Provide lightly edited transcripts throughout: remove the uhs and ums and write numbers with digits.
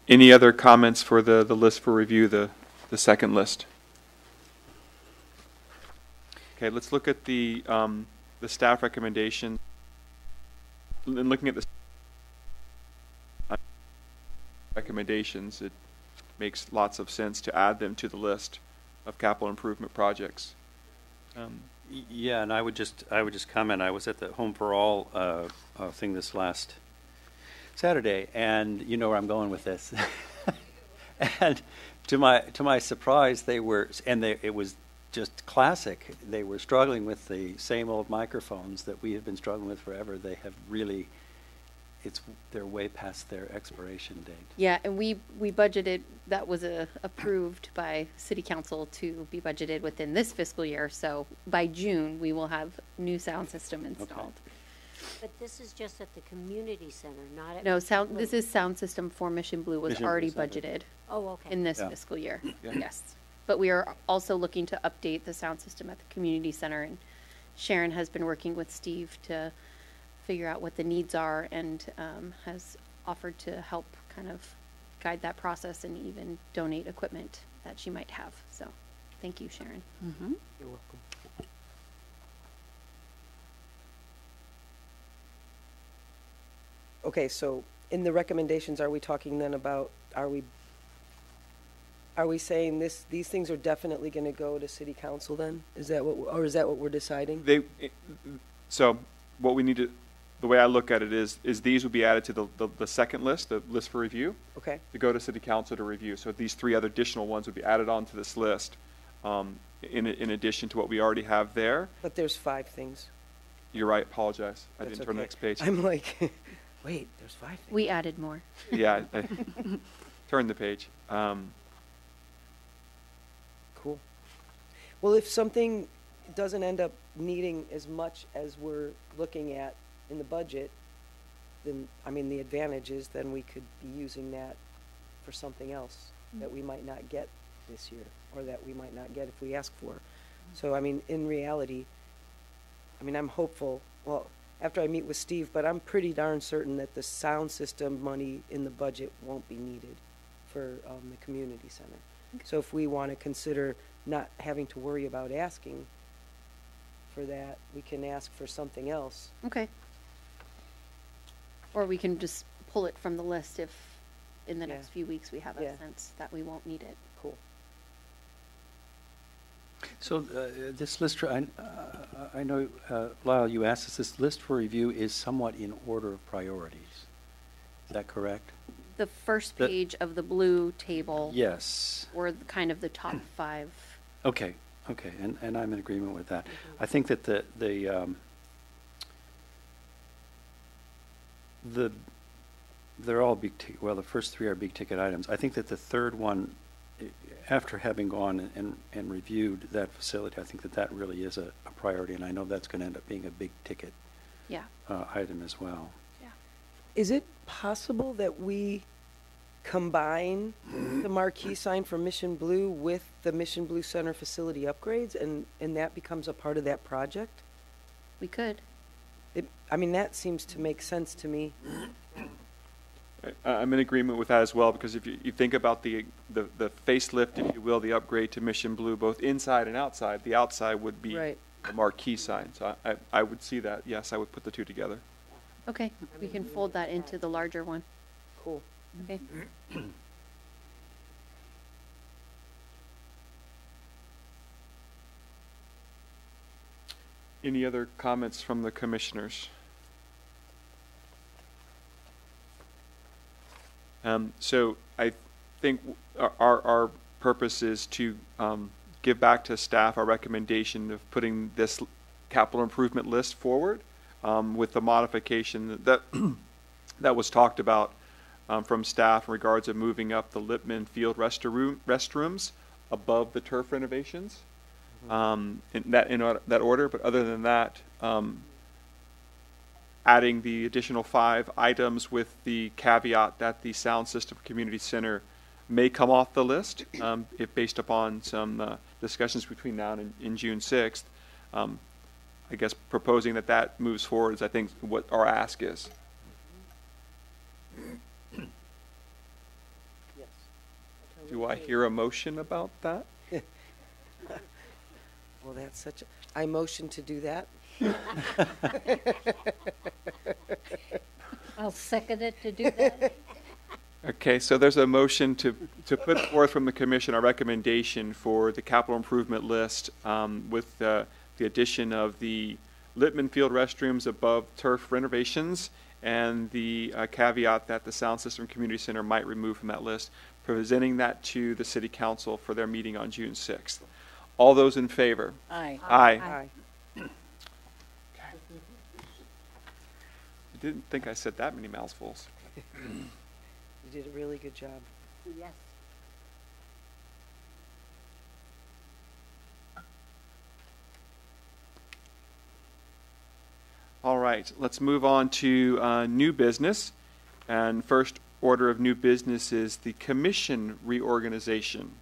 Any other comments for the list for review, the second list? Okay, let's look at the staff recommendation. In looking at the recommendations, it makes lots of sense to add them to the list of capital improvement projects. Yeah, and I would just comment. I was at the Home for All thing this last Saturday, and you know where I'm going with this. And to my surprise, it was just classic. They were struggling with the same old microphones that we have been struggling with forever. They have really, they're way past their expiration date. Yeah, and we budgeted, that was approved by City Council to be budgeted within this fiscal year. So by June, we will have new sound system installed. Okay. But this is just at the community center, not at... No, this is sound system for Mission Blue was already budgeted in this fiscal year. Yeah. Yes. But we are also looking to update the sound system at the community center, and Sharon has been working with Steve to figure out what the needs are, and has offered to help kind of guide that process and even donate equipment that she might have. So thank you, Sharon. Mm-hmm. You're welcome. Okay, so in the recommendations, are we talking then about, are we saying these things are definitely going to go to City Council then? Is that what we're deciding? So what we need to, the way I look at it is these would be added to the second list, the list for review. Okay. To go to City Council to review. So these three other additional ones would be added onto this list, in addition to what we already have there. But there's 5 things. You're right. Apologize. I That's didn't turn the next page. I'm like, wait, there's 5 things. We added more. Yeah. Turn the page. Cool. Well, if something doesn't end up needing as much as we're looking at in the budget, then, I mean, the advantage is then we could be using that for something else that we might not get this year, or that we might not get if we ask for. So, I mean, in reality, I mean, I'm hopeful, well, after I meet with Steve, but I'm pretty darn certain that the sound system money in the budget won't be needed for the community center. Okay. So if we want to consider not having to worry about asking for that, we can ask for something else. Okay. Or we can just pull it from the list if in the next few weeks we have a sense that we won't need it. Cool. So this list, I know, Lyle, you asked us, this list for review is somewhat in order of priorities. Is that correct? The first page of the blue table. Yes. Or kind of the top 5. Okay, and I'm in agreement with that. I think that they're all big ticket. Well, the first 3 are big ticket items. I think that the third one, after having gone and reviewed that facility, I think that really is a priority, and I know that's going to end up being a big ticket item as well. Yeah. Is it possible that we combine the marquee sign for Mission Blue with the Mission Blue Center facility upgrades, and that becomes a part of that project? We could. I mean, that seems to make sense to me. I'm in agreement with that as well, because if you think about the facelift, if you will, the upgrade to Mission Blue, both inside and outside, the outside would be a marquee sign. So I would see that. Yes, I would put the two together. Okay, we can fold that into the larger one. Cool. Okay. Any other comments from the commissioners? So I think our purpose is to give back to staff our recommendation of putting this capital improvement list forward with the modification that that was talked about from staff in regards of moving up the Lippman Field restrooms above the turf renovations in that order. But other than that, adding the additional 5 items with the caveat that the sound system community center may come off the list if based upon some discussions between now and June 6th. I guess proposing that moves forward is, I think, what our ask is. Do I hear a motion about that? Well, that's such a, I motion to do that. I'll second it to do that. Okay, so there's a motion to put forth from the commission a recommendation for the capital improvement list with the addition of the Littman Field restrooms above turf renovations and the caveat that the Sound System Community Center might remove from that list, presenting that to the City Council for their meeting on June 6th. All those in favor? Aye. Aye. Aye. I didn't think I said that many mouthfuls. You did a really good job. Yes. All right, let's move on to new business. And first order of new business is the commission reorganization.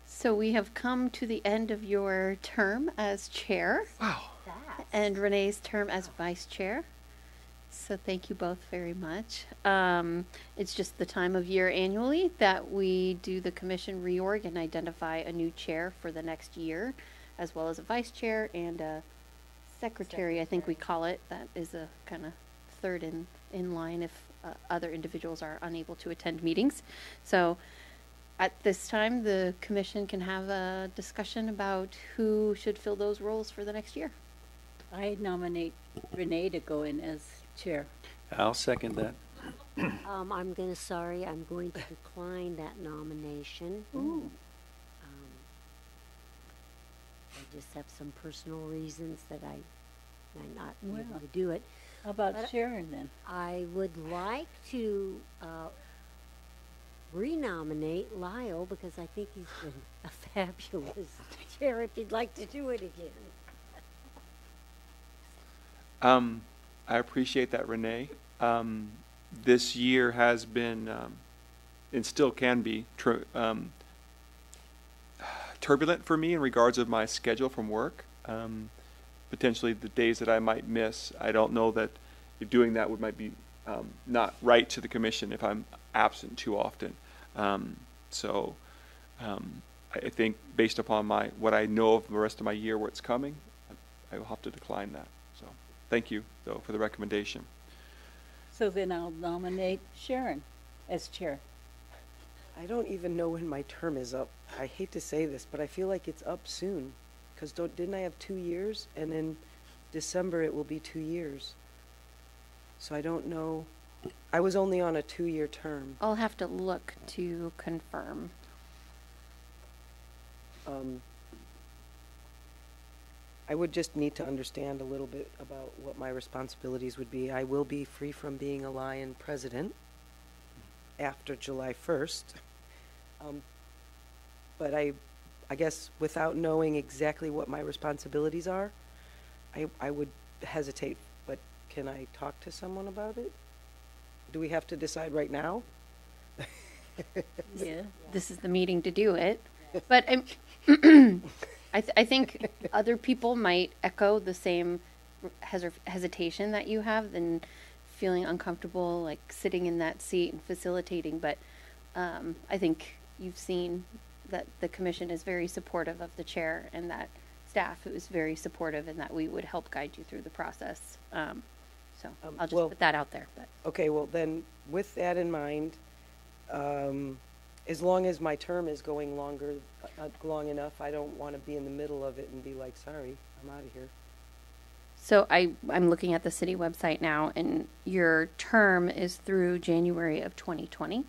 So we have come to the end of your term as chair Wow. and Renee's term as vice chair. So thank you both very much. It's just the time of year annually that we do the commission reorg and identify a new chair for the next year, as well as a vice chair and a secretary, I think we call it. That is a kind of third in line if other individuals are unable to attend meetings. So at this time, the commission can have a discussion about who should fill those roles for the next year. I nominate Renee to go in as chair. I'll second that. I'm going to decline that nomination. I just have some personal reasons that I'm not able Well. to do it. How about But- Sharon then? I would like to renominate Lyle because I think he's been a fabulous chair if he'd like to do it again. I appreciate that, Renee. This year has been, and still can be, turbulent for me in regards of my schedule from work. Potentially the days that I might miss. I don't know that doing that might be not right to the commission if I'm absent too often. I think based upon what I know of the rest of my year, what's coming, I will have to decline that. So thank you, though, for the recommendation. So then I'll nominate Sharon as chair. I don't even know when my term is up. I hate to say this, but I feel like it's up soon. Because didn't I have 2 years? And in December it will be 2 years. So I don't know. I was only on a 2-year term. I'll have to look to confirm. I would just need to understand a little bit about what my responsibilities would be. I will be free from being a Lion president after July 1st. But I guess without knowing exactly what my responsibilities are, I would hesitate. But can I talk to someone about it? Do we have to decide right now? Yeah. This is the meeting to do it. But I think other people might echo the same hesitation that you have and feeling uncomfortable, like sitting in that seat and facilitating. But I think you've seen that the commission is very supportive of the chair and that staff is very supportive and that we would help guide you through the process. So I'll just put that out there. But. Okay, well then, with that in mind, as long as my term is going long enough, I don't want to be in the middle of it and be like, sorry, I'm out of here. So I'm looking at the city website now, and your term is through January of 2020.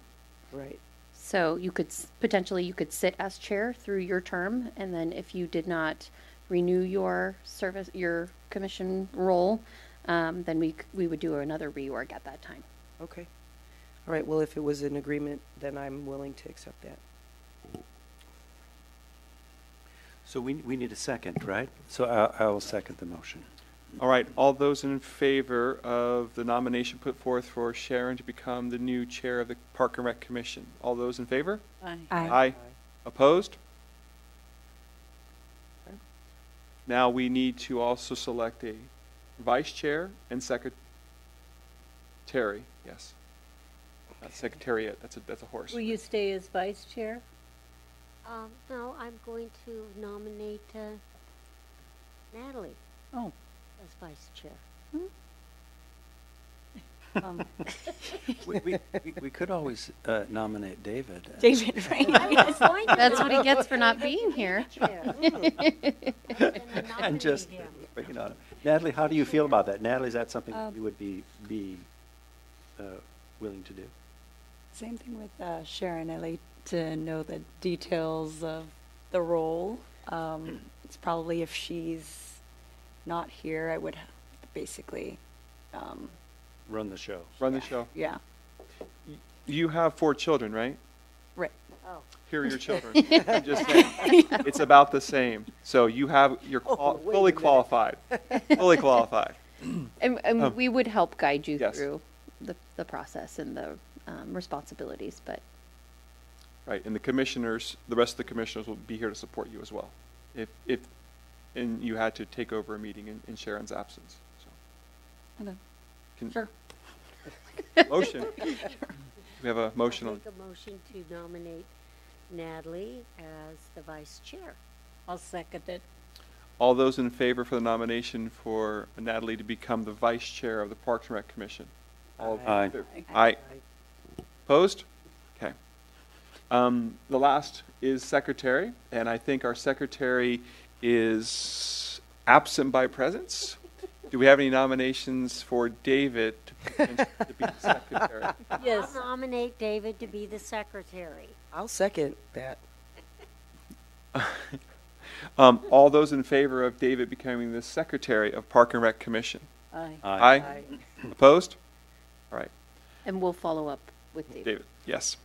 Right. So you could potentially sit as chair through your term, and then if you did not renew your commission role, then we would do another reorg at that time. Okay. All right, well, if it was an agreement, then I'm willing to accept that. So we need a second, right? So I will second the motion. All right, all those in favor of the nomination put forth for Sharon to become the new chair of the Park and Rec Commission? All those in favor? Aye. Aye. Opposed? Okay. Now we need to also select a vice chair and secretary. Yes. Secretariat, that's a horse. Will you stay as vice chair? No, I'm going to nominate Natalie Oh, as vice chair. We could always nominate David. David, right? That's what he gets for not being here. And just bringing on. Natalie, how do you feel about that? Natalie, is that something you would be willing to do? Same thing with Sharon. I like to know the details of the role. It's probably if she's not here, I would basically, Run the show. Run the show. yeah, You have 4 children, right? right. Oh, Here are your children. I'm just saying, it's about the same. So you're wait fully a minute. qualified. Fully qualified. And we would help guide you Yes. through the process and the responsibilities, but Right, and the rest of the commissioners will be here to support you as well, and you had to take over a meeting in Sharon's absence. So. Okay. Can- Sure. Motion. We have a motion I'll on. make a motion to nominate Natalie as the vice chair. I'll second it. All those in favor for the nomination for Natalie to become the vice chair of the Parks and Rec Commission? All Aye. Aye. Opposed? Okay. The last is secretary, and I think our secretary is absent by presence. Do we have any nominations for David to be the secretary? Yes. I'll nominate David to be the secretary. I'll second that. All those in favor of David becoming the secretary of Park and Rec Commission? Aye. Aye. Opposed? All right. and we'll follow up with David. David, yes.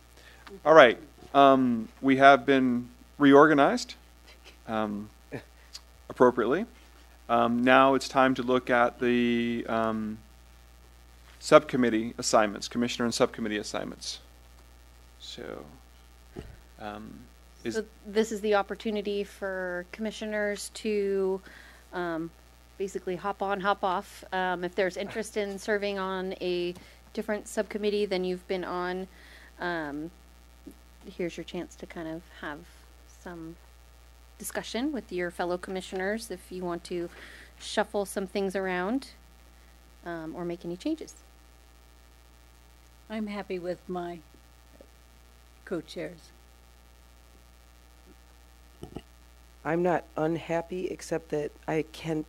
All right. We have been reorganized appropriately. Now it's time to look at the subcommittee assignments, commissioner and subcommittee assignments. So, So this is the opportunity for commissioners to basically hop on, hop off. If there's interest in serving on a different subcommittee than you've been on, here's your chance to kind of have some discussion with your fellow commissioners if you want to shuffle some things around or make any changes. I'm happy with my co-chairs. I'm not unhappy, except that I can,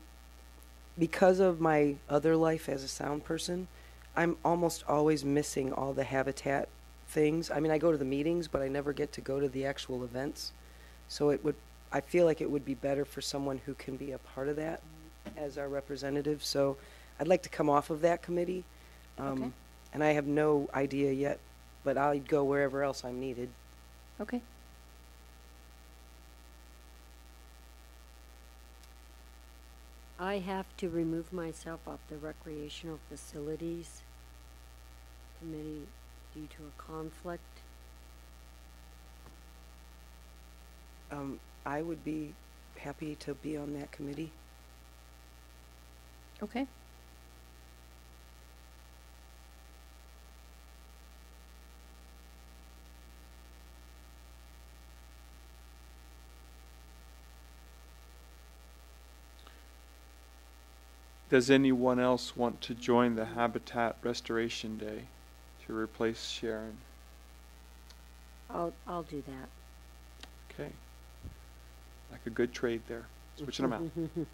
because of my other life as a sound person, I'm almost always missing all the habitat things. I mean, I go to the meetings, but I never get to go to the actual events. So I feel like it would be better for someone who can be a part of that as our representative. So I'd like to come off of that committee. Okay. And I have no idea yet, but I'll go wherever else I'm needed. Okay. I have to remove myself off the recreational facilities committee due to a conflict. I would be happy to be on that committee. Okay. does anyone else want to join the Habitat Restoration Day to replace Sharon? I'll do that. Okay. Like a good trade there. Switching them out.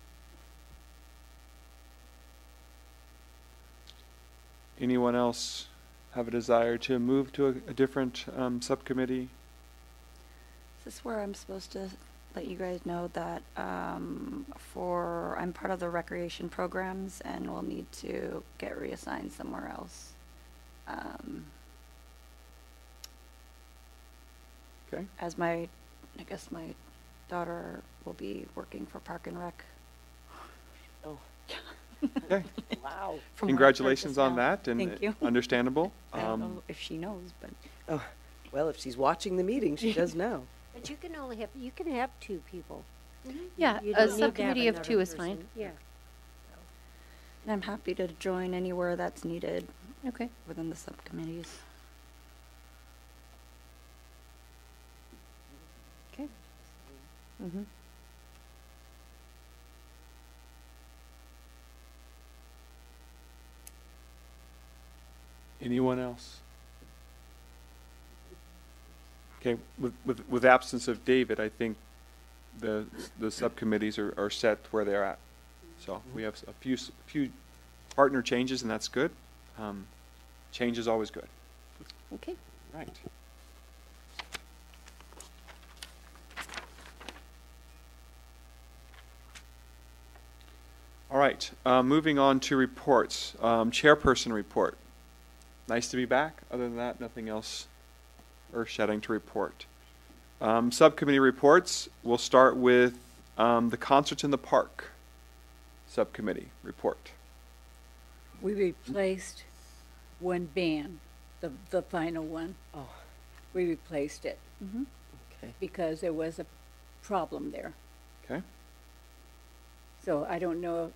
Anyone else have a desire to move to a different subcommittee? Is this where I'm supposed to let you guys know that I'm part of the recreation programs and will need to get reassigned somewhere else? Okay. As I guess my daughter will be working for Park and Rec. Oh, Okay. wow. from her Congratulations purchase on now. that, and Thank you. understandable. I don't know if she knows, but Oh, well, if she's watching the meeting, she does know. But you can have 2 people. Yeah, You a don't need to have subcommittee of another 2 is person. fine. Yeah. I'm happy to join anywhere that's needed Okay. within the subcommittees. Mm-hmm. Anyone else? Okay, with absence of David, I think the subcommittees are set where they're at. So we have a few partner changes, and that's good. Change is always good. Okay. Right. All right, moving on to reports. Chairperson report. Nice to be back. Other than that, nothing else earth-shattering to report. Subcommittee reports. We'll start with the concerts in the park. Subcommittee report. We replaced one band, the final one. Oh, We replaced it okay. because there was a problem there. Okay. So I don't know,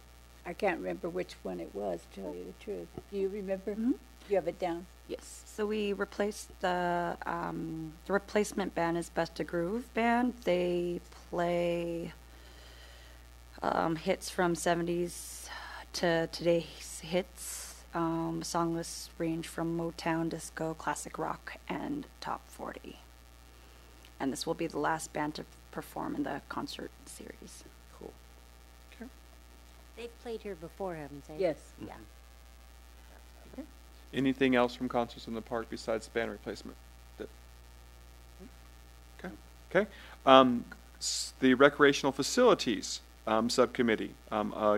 I can't remember which one it was, to tell you the truth. Do you remember? Do you have it down? Yes. So we replaced the replacement band is Best of Groove band. They play hits from 70s to today's hits. Song lists range from Motown, disco, classic rock, and top 40. And this will be the last band to perform in the concert series. Cool. Okay. They've played here before, haven't they? Yes. Yeah. Anything else from concerts in the park besides band replacement? Okay. Okay. The recreational facilities subcommittee.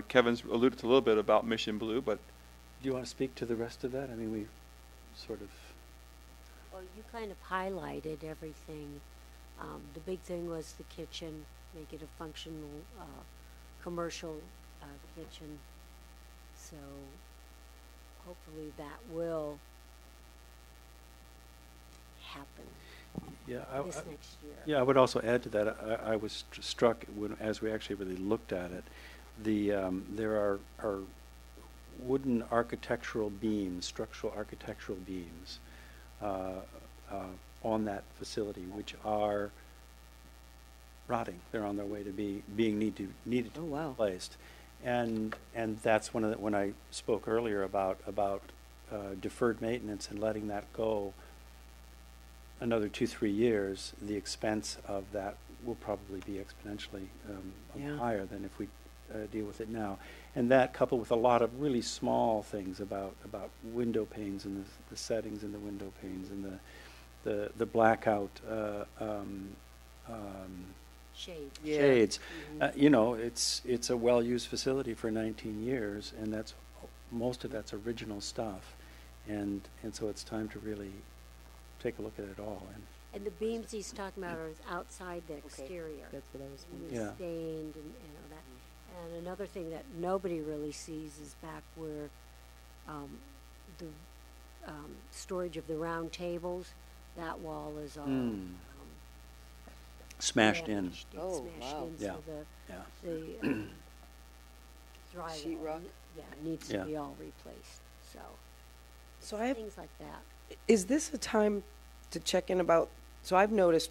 Kevin's alluded to a little bit about Mission Blue, but Do you want to speak to the rest of that? I mean, we sort of. Well, you kind of highlighted everything. The big thing was the kitchen, make it a functional, commercial kitchen. So hopefully that will happen Yeah, this next year. yeah. I would also add to that. I was struck as we actually really looked at it. There are wooden architectural beams, structural architectural beams, on that facility, which are rotting. They're on their way to being needed to Oh, wow. be replaced, and that's when I spoke earlier about deferred maintenance and letting that go another 2-3 years. The expense of that will probably be exponentially Yeah. higher than if we deal with it now. And that, coupled with a lot of really small things about window panes and the settings in the window panes and the blackout Shade. Yeah. shades. You know, it's a well-used facility for 19 years, and that's most of that's original stuff, and so it's time to really take a look at it all. And the beams he's talking about are outside the exterior. That's what I was And wondering. Yeah. stained and all that. And another thing that nobody really sees is back where the storage of the round tables, that wall is all Smashed in. damaged. It's Oh, smashed wow. in, Yeah. so Yeah. the drywall, Sheetrock? yeah, needs Yeah. to be all replaced. So So I have, things like that. is this a time to check in about, so I've noticed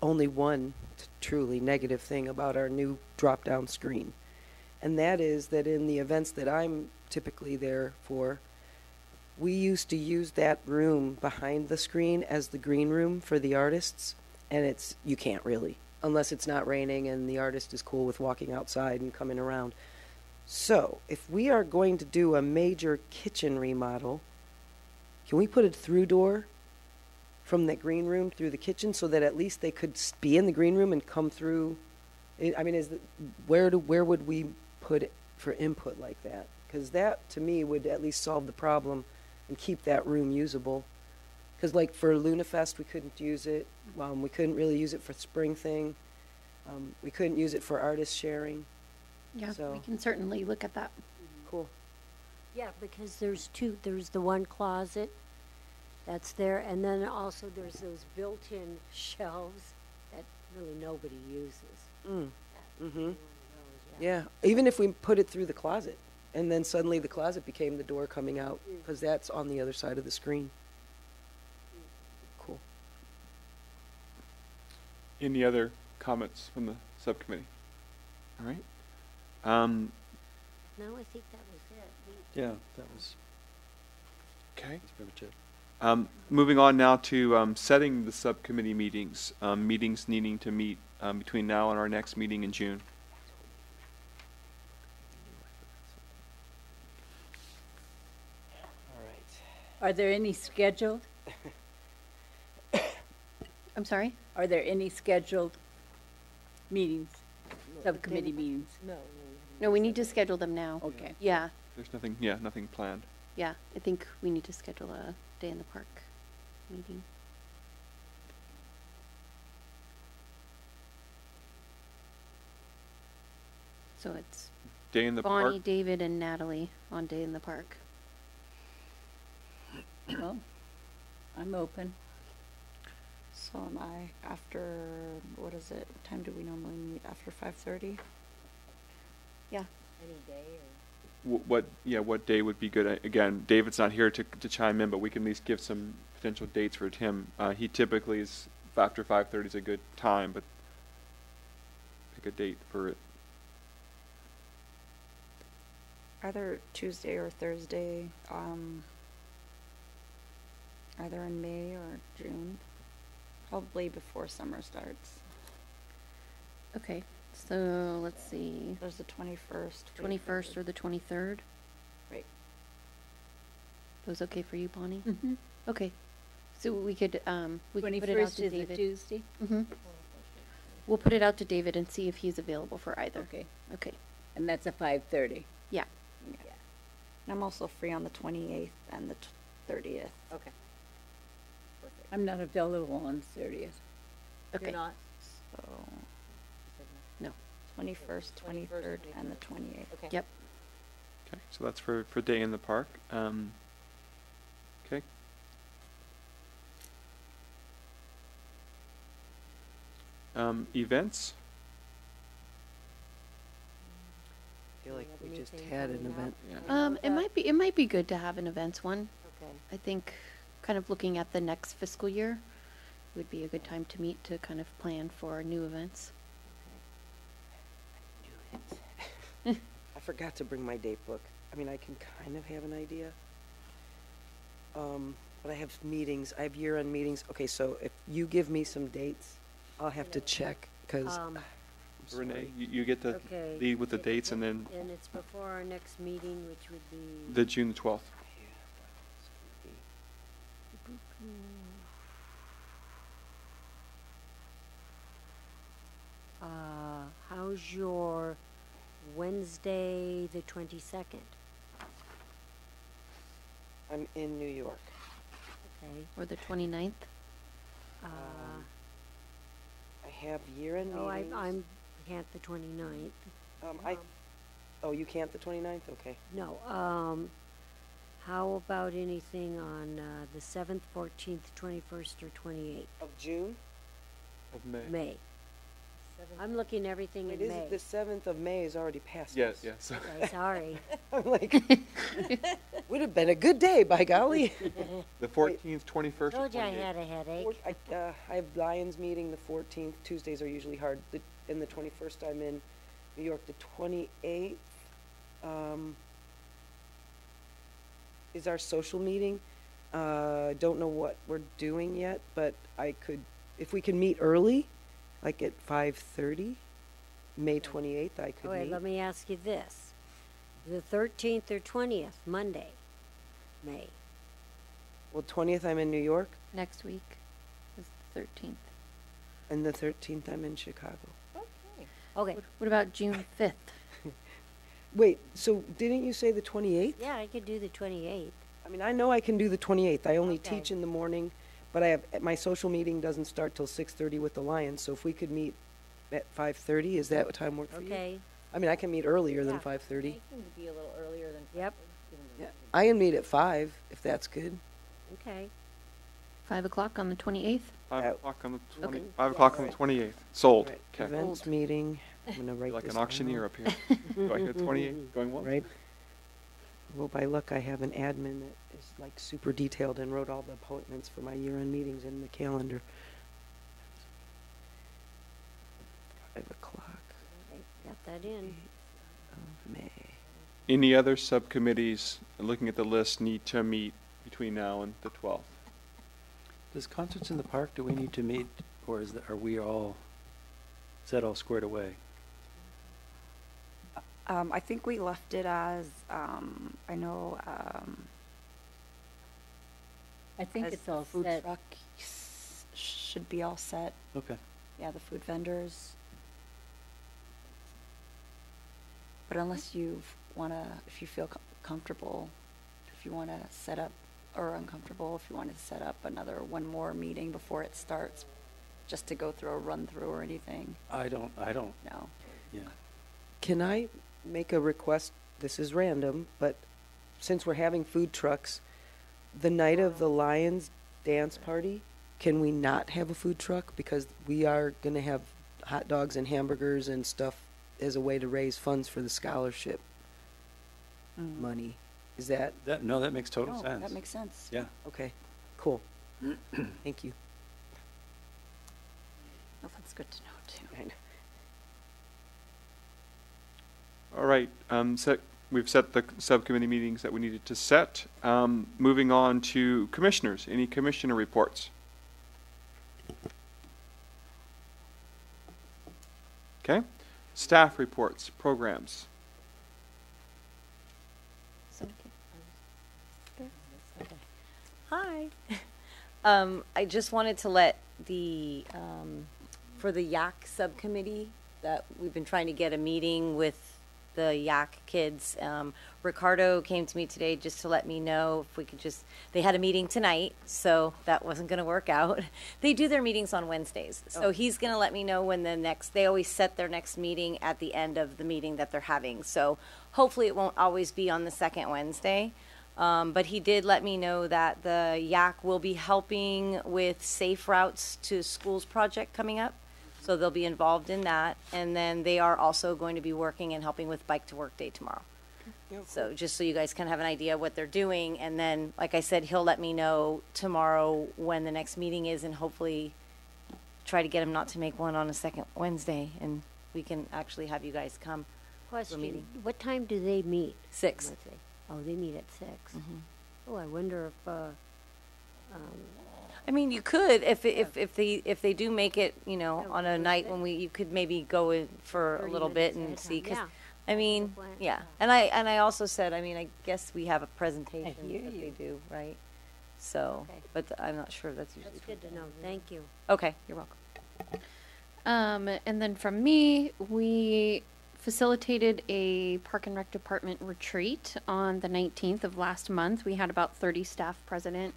only one truly negative thing about our new drop-down screen. And that is that in the events that I'm typically there for, we used to use that room behind the screen as the green room for the artists. And you can't really, unless it's not raining and the artist is cool with walking outside and coming around. So if we are going to do a major kitchen remodel, can we put a through door from the green room through the kitchen so that at least they could be in the green room and come through? I mean, where would we put it for input like that? Because that, to me, would at least solve the problem and keep that room usable. Because, like, for LunaFest, we couldn't use it. We couldn't really use it for spring thing. We couldn't use it for artist sharing. Yeah, So- we can certainly look at that. Cool. Yeah, because there's the one closet that's there, and then also there's those built-in shelves that really nobody uses. Mm. That Mm-hmm. one of those, Yeah, even if we put it through the closet, and then suddenly the closet became the door coming out, because that's on the other side of the screen. Cool. any other comments from the subcommittee? All right. No, I think that was it. Yeah, that was Okay. that's pretty much it. Moving on now to setting the subcommittee meetings, meetings needing to meet between now and our next meeting in June. All right. Are there any scheduled? I'm sorry? Are there any scheduled meetings, subcommittee meetings? No, we need to schedule them now. Okay. Yeah, There's nothing, yeah, nothing planned. yeah. I think we need to schedule a day in the park meeting. So it's Day in the Bonnie, park. David, and Natalie on Day in the Park. Well, I'm open. So am I after, what is it? What time do we normally meet? After 5:30? Yeah. Any day What day would be good? Again, David's not here to chime in, but we can at least give some potential dates for him. He typically is after 5:30 is a good time, but pick a date for it. Either Tuesday or Thursday, either in May or June, probably before summer starts. Okay, so let's see, There's the 21st. 21st or the 23rd? Right. Those okay for you, Bonnie? Mm-hmm. Okay, so we could put it out 21st to is a David. Tuesday? Mm-hmm. We'll put it out to David and see if he's available for either. Okay. Okay, And that's a 5:30. yeah. And I'm also free on the 28th and the 30th. Okay. I'm not available on 30th. Okay. not? So No. 21st, 23rd, and the 28th. Okay. Yep. Okay, so that's for day in the park. Okay. Events. I feel like we just Anything had an coming up? event. Yeah. It might be good to have an events one. Okay. I think kind of looking at the next fiscal year would be a good time to meet to kind of plan for new events. I forgot to bring my date book. I mean, I can kind of have an idea. But I have meetings, I have year-end meetings. Okay, so if you give me some dates, I'll have to check, because, Renee, you get to Okay. lead with the dates, and then And it's before our next meeting, which would be. the June 12th. How's your Wednesday, the 22nd? I'm in New York. Okay. Or the 29th? Uh, I have year-end oh, meetings. I'm can't the 29th. Oh, you can't the 29th? Okay. No. How about anything on the 7th, 14th, 21st, or 28th? Of June? Of May. May. I'm looking everything Wait, in is May. it the 7th of May is already past Yeah, us. yeah. So Okay, sorry. I'm like, would have been a good day, by golly. the 14th, 21st, or Told you I 28th. had a headache. I have Lions meeting the 14th. Tuesdays are usually hard. And the 21st, I'm in New York. The 28th is our social meeting. Don't know what we're doing yet, but I could, if we can meet early, like at 5:30, May 28th, I could Wait, meet. let me ask you this. The 13th or 20th, Monday, May. Well, 20th, I'm in New York, Next week is the 13th. and the 13th, I'm in Chicago. Okay. What about June 5th? Wait, so didn't you say the 28th? Yeah, I could do the 28th. I mean, I know I can do the 28th. I only Okay. teach in the morning, but I have, my social meeting doesn't start till 6:30 with the Lions, so if we could meet at 5:30, is that what time work for you? Okay. I mean, I can meet earlier than Yeah. 5:30. Be a little earlier than. Yep. Yeah. I can meet at 5, if that's good. Okay. 5 o'clock on the 28th? 5 Uh, o'clock on the 20, Okay. 5 o'clock on the 28th. Sold. Right. Okay. Events meeting, I'm gonna write Like this an auctioneer down. up here. Do I hear 28 going once? Right? Well, by luck, I have an admin that is like super detailed and wrote all the appointments for my year-end meetings in the calendar. that in. May. Any other subcommittees, looking at the list, need to meet between now and the 12th? Does concerts in the park, do we need to meet, or is that, is that all squared away? I think we left it as, I know, I think as it's all food set. truck should be all set. Okay. Yeah, the food vendors. But unless you if you feel comfortable, if you want to set up, or uncomfortable, if you want to set up one more meeting before it starts, just to go through a run through or anything. I don't, No. yeah. Can I make a request? This is random, but since we're having food trucks, the night of the Lions dance party, can we not have a food truck? Because we are going to have hot dogs and hamburgers and stuff as a way to raise funds for the scholarship money. Is that No, that makes total No, sense. that makes sense. Yeah. okay? Cool. Thank you. Oh, that's good to know too. All right, we've set the subcommittee meetings that we needed to set. Moving on to commissioners. Any commissioner reports? Okay. Staff reports, programs. Hi. I just wanted to let for the Yak subcommittee that we've been trying to get a meeting with the Yak kids. Ricardo came to me today just to let me know if we could they had a meeting tonight, so that wasn't going to work out. They do their meetings on Wednesdays. So he's going to let me know when they always set their next meeting at the end of the meeting that they're having. So hopefully it won't always be on the second Wednesday. But he did let me know that the Yak will be helping with Safe Routes to Schools project coming up. So they'll be involved in that. And then they are also going to be working and helping with Bike to Work Day tomorrow. So just so you guys can have an idea of what they're doing. And then, like I said, he'll let me know tomorrow when the next meeting is, and hopefully try to get him not to make one on a second Wednesday. And we can actually have you guys come. Question, meeting. what time do they meet? 6. Oh, they meet at 6. Oh, I wonder if, I mean, you could if they do make it, on a night when you could maybe go in for a 30 little bit minutes ahead and of see. time. 'Cause, Yeah. I mean, plan. yeah, and I also said, I guess we have a presentation hear that you. they do, right? So, Okay. but I'm not sure if that's usually. That's good to know. Thank you. Okay, you're welcome. And then from me, we facilitated a Park and Rec Department retreat on the 19th of last month. We had about 30 staff present,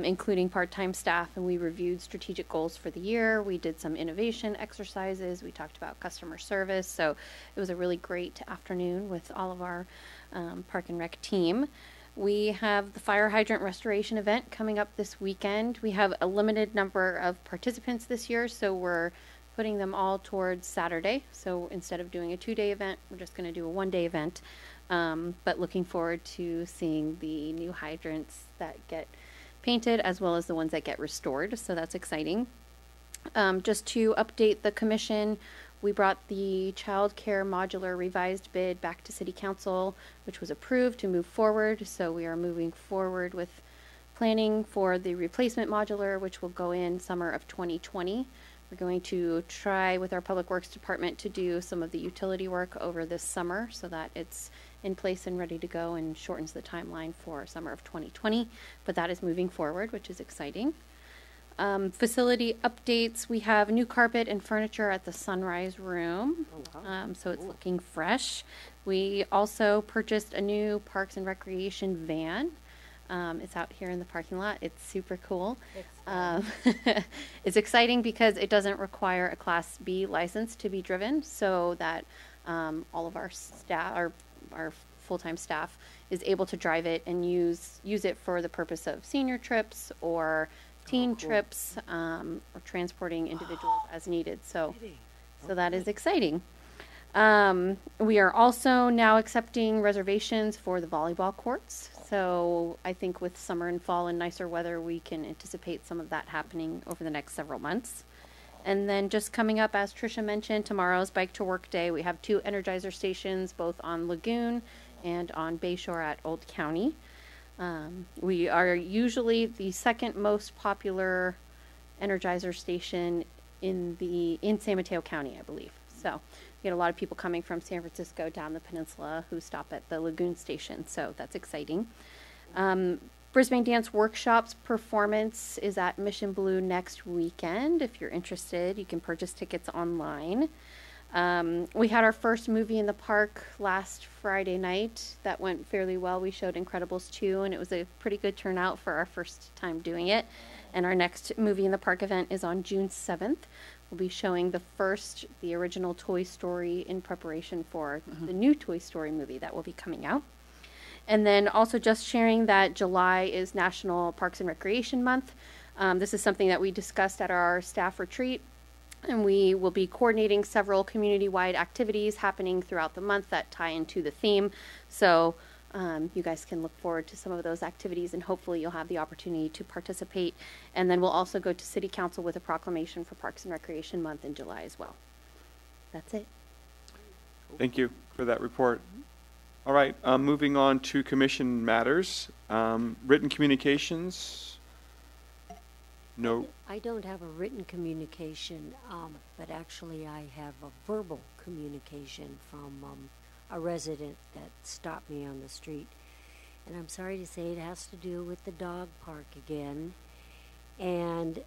including part-time staff, and we reviewed strategic goals for the year. We did some innovation exercises. We talked about customer service. So it was a really great afternoon with all of our Park and Rec team. We have the fire hydrant restoration event coming up this weekend. We have a limited number of participants this year, so we're putting them all towards Saturday. So instead of doing a 2-day event, we're just going to do a 1-day event. But looking forward to seeing the new hydrants that get painted as well as the ones that get restored. So that's exciting. Just to update the commission, we brought the child care modular revised bid back to City Council, which was approved to move forward. So we are moving forward with planning for the replacement modular, which will go in summer of 2020. We're going to try with our Public Works Department to do some of the utility work over this summer so that it's in place and ready to go and shortens the timeline for summer of 2020. But that is moving forward, which is exciting. Facility updates. We have new carpet and furniture at the Sunrise Room. So it's looking fresh. We also purchased a new Parks and Recreation van. It's out here in the parking lot. It's super cool. It's exciting because it doesn't require a Class B license to be driven, so that all of our staff, our full-time staff, is able to drive it and use it for the purpose of senior trips or teen trips, or transporting individuals as needed. So that is exciting. We are also now accepting reservations for the volleyball courts. So I think with summer and fall and nicer weather, we can anticipate some of that happening over the next several months. And then just coming up, as Tricia mentioned, tomorrow's Bike to Work Day. We have 2 Energizer stations, both on Lagoon and on Bayshore at Old County. We are usually the second most popular Energizer station in San Mateo County, I believe. So we get a lot of people coming from San Francisco down the peninsula who stop at the Lagoon station. So that's exciting. Brisbane Dance Workshops performance is at Mission Blue next weekend. If you're interested, you can purchase tickets online. We had our first movie in the park last Friday night. That went fairly well. We showed Incredibles 2, and it was a pretty good turnout for our first time doing it. And our next movie in the park event is on June 7th. We'll be showing the original Toy Story in preparation for the new Toy Story movie that will be coming out. And then also just sharing that July is National Parks and Recreation Month. This is something that we discussed at our staff retreat. And we will be coordinating several community-wide activities happening throughout the month that tie into the theme. So you guys can look forward to some of those activities, and hopefully you'll have the opportunity to participate. And then we'll also go to City Council with a proclamation for Parks and Recreation Month in July as well. That's it. Thank you for that report. All right, moving on to commission matters. Written communications. No. I don't have a written communication, but actually I have a verbal communication from a resident that stopped me on the street. And I'm sorry to say it has to do with the dog park again. And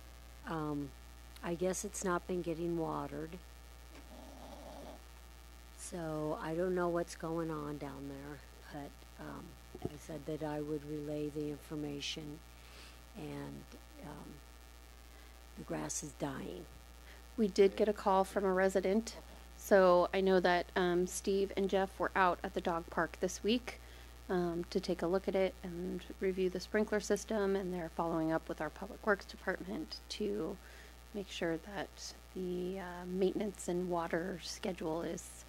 I guess it's not been getting watered. So I don't know what's going on down there, but I said that I would relay the information, and the grass is dying. We did get a call from a resident. So I know that Steve and Jeff were out at the dog park this week to take a look at it and review the sprinkler system, and they're following up with our Public Works Department to make sure that the maintenance and water schedule is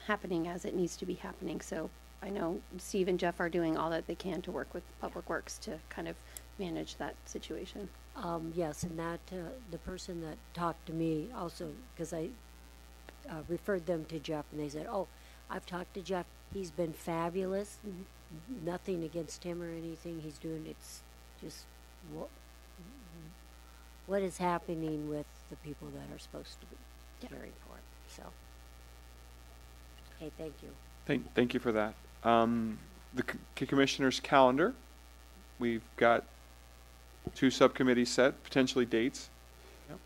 happening as it needs to be happening. So I know Steve and Jeff are doing all that they can to work with Public Works to kind of manage that situation. Yes, and that the person that talked to me also, because I referred them to Jeff, and they said, "Oh, I've talked to Jeff. He's been fabulous. Nothing against him or anything he's doing. It's just what is happening with the people that are supposed to be caring for it." So, okay, thank you. Thank you for that. The commissioner's calendar. We've got 2 subcommittees set, potentially dates. Yep.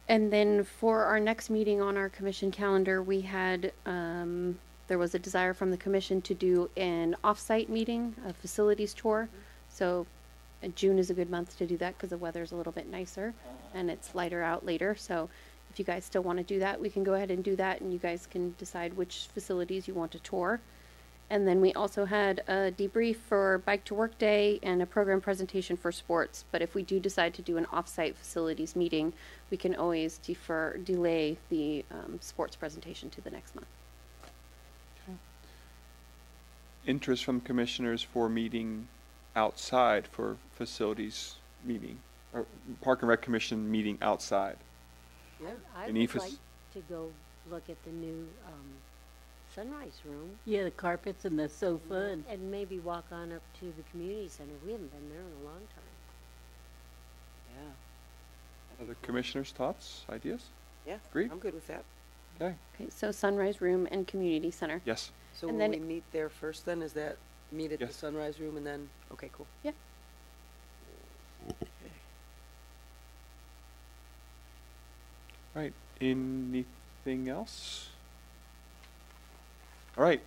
And then for our next meeting on our commission calendar, we had, there was a desire from the commission to do an off-site meeting, a facilities tour. So June is a good month to do that because the weather's a little bit nicer and it's lighter out later. So if you guys still want to do that, we can go ahead and do that, and you guys can decide which facilities you want to tour. And then we also had a debrief for Bike to Work Day and a program presentation for sports. But if we do decide to do an off-site facilities meeting, we can always delay the sports presentation to the next month. Okay. Interest from commissioners for meeting outside for facilities meeting, or Park and Rec Commission meeting outside. Yeah, I Any would like to go look at the new sunrise room. Yeah, the carpets and the sofa And maybe walk on up to the community center. We haven't been there in a long time. Yeah. Other commissioners' thoughts, ideas? Yeah. Agreed? I'm good with that. Okay. Okay, so Sunrise Room and Community Center. Yes. So And will then- we meet there first then? Is that meet at the Yes. Sunrise Room and then, okay, cool. Yep. Right. Anything else? All right.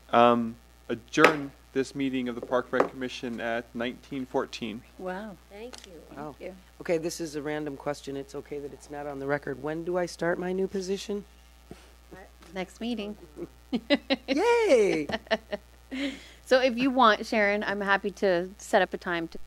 Adjourn this meeting of the Park Rec Commission at 19:14. wow. Thank you. Wow. you. Okay, this is a random question. It's okay that it's not on the record. When do I start my new position? Next meeting. Yay! So if you want, Sharon, I'm happy to set up a time to